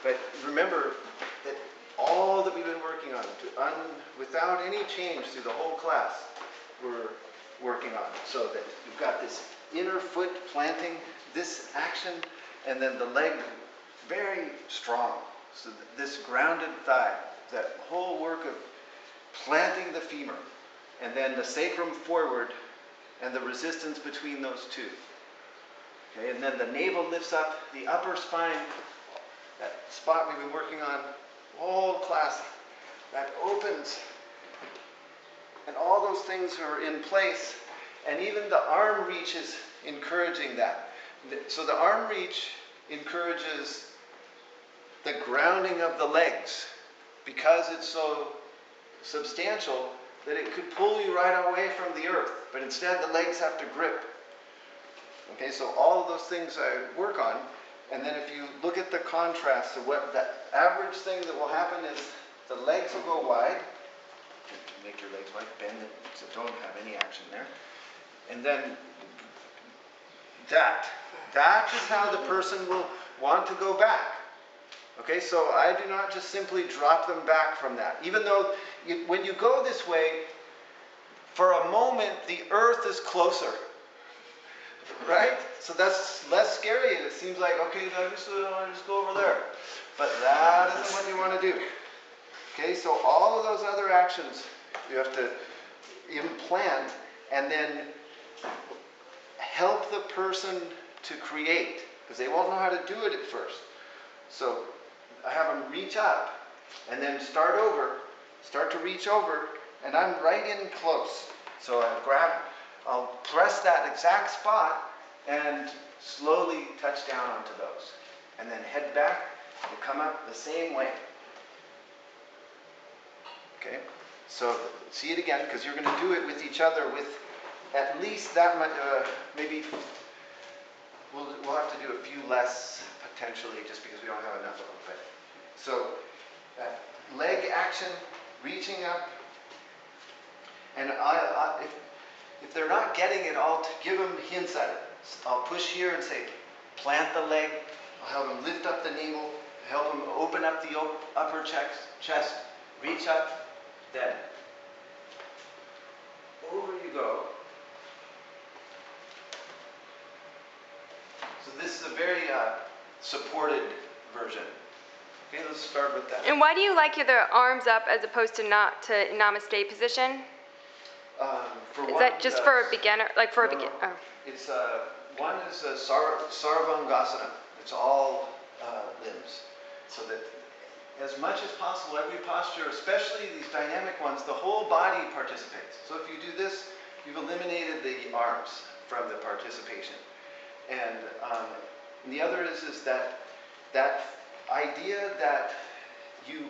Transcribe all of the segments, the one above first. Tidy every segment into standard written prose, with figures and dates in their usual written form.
But remember that all that we've been working on, without any change through the whole class, we're working on. So that you've got this inner foot planting this action, and then the leg very strong. So this grounded thigh, that whole work of planting the femur, and then the sacrum forward, and the resistance between those two. Okay, and then the navel lifts up, the upper spine, that spot we've been working on all class, that opens, and all those things are in place, and even the arm reach is encouraging that. So the arm reach encourages the grounding of the legs, because it's so substantial that it could pull you right away from the earth, but instead the legs have to grip. Okay, so all of those things I work on, and then if you look at the contrast, so what the average thing that will happen is the legs will go wide. Make your legs wide, bend it, so don't have any action there. And then that is how the person will want to go back. Okay, so I do not just simply drop them back from that. Even though when you go this way, for a moment, the earth is closer. Right? So that's less scary. It seems like, okay, I just go over there. But that isn't what you want to do. Okay, so all of those other actions you have to implant and then help the person to create, because they won't know how to do it at first. So I have them reach up and then start to reach over, and I'm right in close. So I'll press that exact spot and slowly touch down onto those. And then head back and come up the same way. Okay? So see it again, because you're going to do it with each other with at least that much, maybe we'll have to do a few less potentially just because we don't have enough of them. But, so leg action, reaching up, and if they're not getting it, I'll give them hints at it. I'll push here and say, plant the leg. I'll have them lift up the navel, help them open up the upper chest, reach up, then over you go. So this is a very supported version. Okay, let's start with that. And why do you like the arms up as opposed to namaste position? Is that just for a beginner, like for a beginner? Oh. It's one is Sarvangasana. It's all limbs, so that as much as possible, every posture, especially these dynamic ones, the whole body participates. So if you do this, you've eliminated the arms from the participation. And the other is that idea that you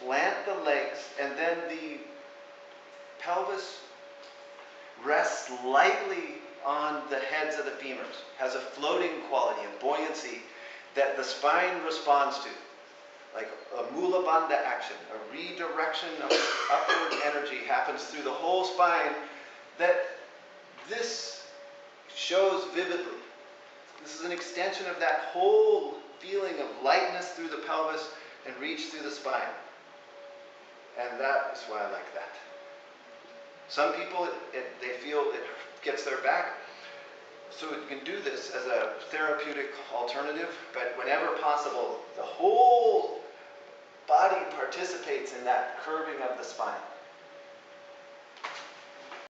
plant the legs and then the pelvis rests lightly on the heads of the femurs, has a floating quality, a buoyancy that the spine responds to. Like a mula bandha action, a redirection of upward energy happens through the whole spine that this shows vividly. This is an extension of that whole feeling of lightness through the pelvis and reach through the spine. And that is why I like that. Some people, they feel it gets their back. So you can do this as a therapeutic alternative, but whenever possible, the whole body participates in that curving of the spine.